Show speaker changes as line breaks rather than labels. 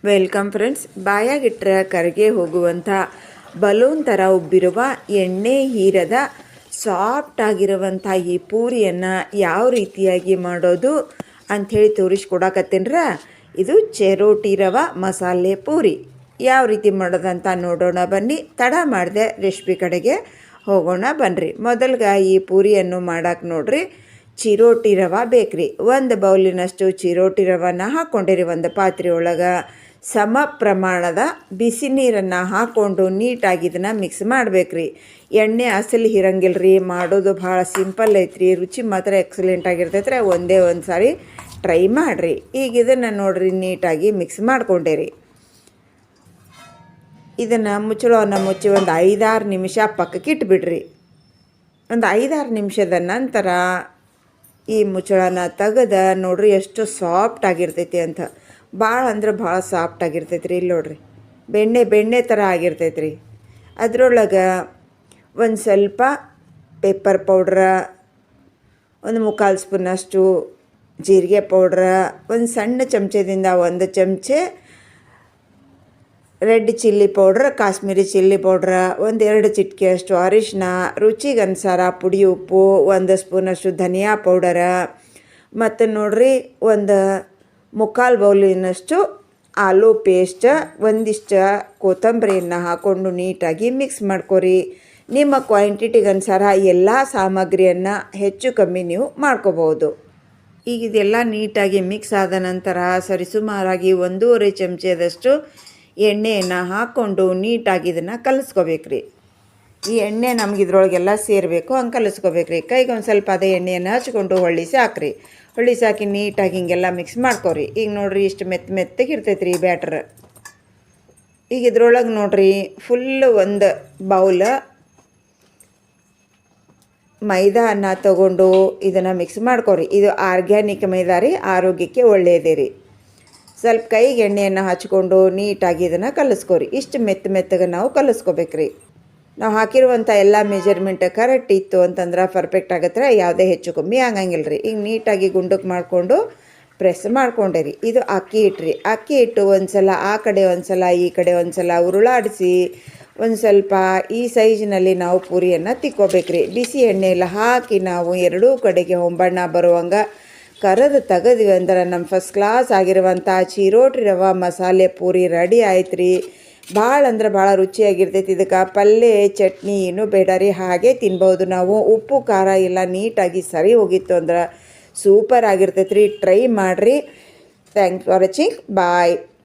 Welcome friends. ಬಾಯಾಗಿಟ್ಟರೆ ಕರಗೆ ಹೋಗುವಂಥ balloon ಥರ ಉಬ್ಬಿರುವ ಎಣ್ಣೆ ಹೀರದ ಸಾಫ್ಟ್ ಆಗಿರುವಂಥ ಈ ಪೂರಿಯನ್ನು ಯಾವ ರೀತಿಯಾಗಿ ಮಾಡೋದು ಅಂಥೇಳಿ ತೋರಿಸ್ಕೊಡಕತ್ತೀನ್ರ. ಇದು ಚಿರೋಟಿ ರವೆ ಮಸಾಲೆ ಪೂರಿ ಯಾವ ರೀತಿ ಮಾಡೋದಂತ ನೋಡೋಣ ಬನ್ನಿ. ತಡ ಮಾಡಿದೆ ರೆಸಿಪಿ ಕಡೆಗೆ ಹೋಗೋಣ ಬನ್ನಿರಿ. ಮೊದಲ್ಗೆ ಈ ಪೂರಿಯನ್ನು ಮಾಡೋಕೆ ನೋಡ್ರಿ, ಚಿರೋಟಿ ರವೆ ಬೇಕ್ರಿ. ಒಂದು ಬೌಲಿನಷ್ಟು ಚಿರೋಟಿ ರವೆನ ಹಾಕ್ಕೊಂಡಿರಿ. ಒಂದು ಪಾತ್ರೆ ಒಳಗೆ ಸಮ ಪ್ರಮಾಣದ ಬಿಸಿ ನೀರನ್ನು ಹಾಕ್ಕೊಂಡು ನೀಟಾಗಿ ಇದನ್ನು ಮಿಕ್ಸ್ ಮಾಡಬೇಕ್ರಿ. ಎಣ್ಣೆ ಅಸಲು ಇರಂಗಿಲ್ಲ ರೀ, ಮಾಡೋದು ಭಾಳ ಸಿಂಪಲ್ ಐತ್ರಿ, ರುಚಿ ಮಾತ್ರ ಎಕ್ಸಲೆಂಟ್ ಆಗಿರ್ತೈತ್ರಿ. ಒಂದೇ ಒಂದು ಸಾರಿ ಟ್ರೈ ಮಾಡಿರಿ. ಈಗ ಇದನ್ನು ನೋಡ್ರಿ ನೀಟಾಗಿ ಮಿಕ್ಸ್ ಮಾಡ್ಕೊಂಡೇರಿ. ಇದನ್ನು ಮುಚ್ಚಳವನ್ನು ಮುಚ್ಚಿ ಒಂದು 5-6 ನಿಮಿಷ ಪಕ್ಕಕ್ಕೆ ಇಟ್ಬಿಡ್ರಿ. ಒಂದು 5-6 ನಿಮಿಷದ ನಂತರ ಈ ಮುಚ್ಚಳನ ತೆಗೆದ ನೋಡ್ರಿ ಎಷ್ಟು ಸಾಫ್ಟ್ ಆಗಿರ್ತೈತಿ ಅಂತ. ಭಾಳ ಅಂದ್ರೆ ಭಾಳ ಸಾಫ್ಟ್ ಆಗಿರ್ತೈತಿ ರೀ. ಇಲ್ಲಿ ನೋಡ್ರಿ ಬೆಣ್ಣೆ ಥರ ಆಗಿರ್ತೈತಿ ರೀ. ಅದರೊಳಗೆ ಒಂದು ಸ್ವಲ್ಪ ಪೆಪ್ಪರ್ ಪೌಡ್ರ, ಒಂದು 3/4 ಸ್ಪೂನಷ್ಟು ಜೀರಿಗೆ ಪೌಡ್ರ, ಒಂದು ಸಣ್ಣ ಚಮಚದಿಂದ 1 ಚಮಚೆ red chilli powder, Kashmiri chilli powder, 1-2 ಚಿಟಿಕೆಯಷ್ಟು ಅರಿಶಿನ, ರುಚಿಗೆ ಅನುಸಾರ ಪುಡಿ ಉಪ್ಪು, 1 ಸ್ಪೂನಷ್ಟು ಧನಿಯಾ ಪೌಡರ, ಮತ್ತು ನೋಡ್ರಿ 1/4 ಬೌಲಿನಷ್ಟು ಆಲೂ ಪೇಸ್ಟ್, ಒಂದಿಷ್ಟು ಕೊತ್ತಂಬರಿಯನ್ನು ಹಾಕ್ಕೊಂಡು ನೀಟಾಗಿ ಮಿಕ್ಸ್ ಮಾಡ್ಕೊರಿ. ನಿಮ್ಮ ಕ್ವಾಂಟಿಟಿಗೆ ಅನುಸಾರ ಎಲ್ಲ ಸಾಮಗ್ರಿಯನ್ನು ಹೆಚ್ಚು ಕಮ್ಮಿ ನೀವು ಮಾಡ್ಕೋಬೋದು. ಈಗ ಇದೆಲ್ಲ ನೀಟಾಗಿ ಮಿಕ್ಸ್ ಆದ ನಂತರ ಸರಿಸುಮಾರಾಗಿ 1.5 ಚಮಚದಷ್ಟು ಎಣ್ಣೆಯನ್ನು ಹಾಕ್ಕೊಂಡು ನೀಟಾಗಿ ಇದನ್ನು ಕಲಿಸ್ಕೋಬೇಕ್ರಿ. ಈ ಎಣ್ಣೆ ನಮ್ಗೆ ಇದ್ರೊಳಗೆಲ್ಲ ಸೇರಬೇಕು, ಹಂಗೆ ಕಲಿಸ್ಕೋಬೇಕ್ರಿ. ಕೈಗೆ ಒಂದು ಸ್ವಲ್ಪ ಅದೇ ಎಣ್ಣೆಯನ್ನು ಹಚ್ಕೊಂಡು ಹೊಳ್ಳಿಸಿ ಹಾಕ್ರಿ. ಹೊಳ್ಳಿಸಿ ಹಾಕಿ ನೀಟಾಗಿ ಹಿಂಗೆಲ್ಲ ಮಿಕ್ಸ್ ಮಾಡ್ಕೊರಿ. ಈಗ ನೋಡಿರಿ ಇಷ್ಟು ಮೆತ್ತಗೆ ಇರ್ತೈತೆ ರೀ ಬ್ಯಾಟ್ರ್. ಈಗ ಇದ್ರೊಳಗೆ ನೋಡಿರಿ ಫುಲ್ಲು 1 ಬೌಲ್ ಮೈದಾ ಅನ್ನ ತೊಗೊಂಡು ಇದನ್ನು ಮಿಕ್ಸ್ ಮಾಡ್ಕೊರಿ. ಇದು ಆರ್ಗ್ಯಾನಿಕ್ ಮೈದಾ ರೀ, ಆರೋಗ್ಯಕ್ಕೆ ಒಳ್ಳೆಯದೇ ರೀ. ಸ್ವಲ್ಪ ಕೈಗೆ ಎಣ್ಣೆಯನ್ನು ಹಚ್ಕೊಂಡು ನೀಟಾಗಿ ಇದನ್ನು ಕಲಿಸ್ಕೊರಿ. ಇಷ್ಟು ಮೆತ್ತಗೆ ನಾವು ಕಲಿಸ್ಕೋಬೇಕ್ರಿ. ನಾವು ಹಾಕಿರುವಂಥ ಎಲ್ಲ ಮೆಜರ್ಮೆಂಟ್ ಕರೆಕ್ಟ್ ಇತ್ತು ಅಂತಂದ್ರೆ ಪರ್ಫೆಕ್ಟ್ ಆಗತ್ತೆ, ಯಾವುದೇ ಹೆಚ್ಚು ಕಮ್ಮಿ ಆಗಂಗಿಲ್ಲ ರೀ. ಈಗ ನೀಟಾಗಿ ಗುಂಡಕ್ಕೆ ಮಾಡಿಕೊಂಡು ಪ್ರೆಸ್ ಮಾಡ್ಕೊಂಡೆ. ಇದು ಅಕ್ಕಿ ಹಿಟ್ಟು. ಅಕ್ಕಿ ಹಿಟ್ಟು ಒಂದು ಸಲ ಆ ಕಡೆ ಒಂದು ಸಲ ಈ ಕಡೆ ಒಂದು ಸಲ ಉರುಳಾಡಿಸಿ ಒಂದು ಸ್ವಲ್ಪ ಈ ಸೈಜಿನಲ್ಲಿ ನಾವು ಪೂರಿಯನ್ನು ತಿಕ್ಕೋಬೇಕ್ರಿ. ಬಿಸಿ ಎಣ್ಣೆಲ್ಲ ಹಾಕಿ ನಾವು ಎರಡೂ ಕಡೆಗೆ ಹೊಂಬಣ್ಣ ಬರುವಂಗೆ ಕರೆದು ತೆಗೆದ್ವಿ ಅಂದ್ರೆ ನಮ್ಮ ಫಸ್ಟ್ ಕ್ಲಾಸ್ ಆಗಿರುವಂಥ ಚಿರೋಟಿ ರವೆ ಮಸಾಲೆ ಪೂರಿ ರೆಡಿ ಆಯ್ತು ರೀ. ಭಾಳ ಅಂದ್ರೆ ಭಾಳ ರುಚಿಯಾಗಿರ್ತೈತಿ. ಇದಕ್ಕೆ ಪಲ್ಯ ಚಟ್ನಿ ಏನೂ ಬೇಡ ರೀ, ಹಾಗೆ ತಿನ್ಬೋದು ನಾವು. ಉಪ್ಪು ಖಾರ ಎಲ್ಲ ನೀಟಾಗಿ ಸರಿ ಹೋಗಿತ್ತು ಅಂದ್ರೆ ಸೂಪರ್ ಆಗಿರ್ತೈತಿ ರೀ. ಟ್ರೈ ಮಾಡಿರಿ. Thanks for watching. ಬಾಯ್.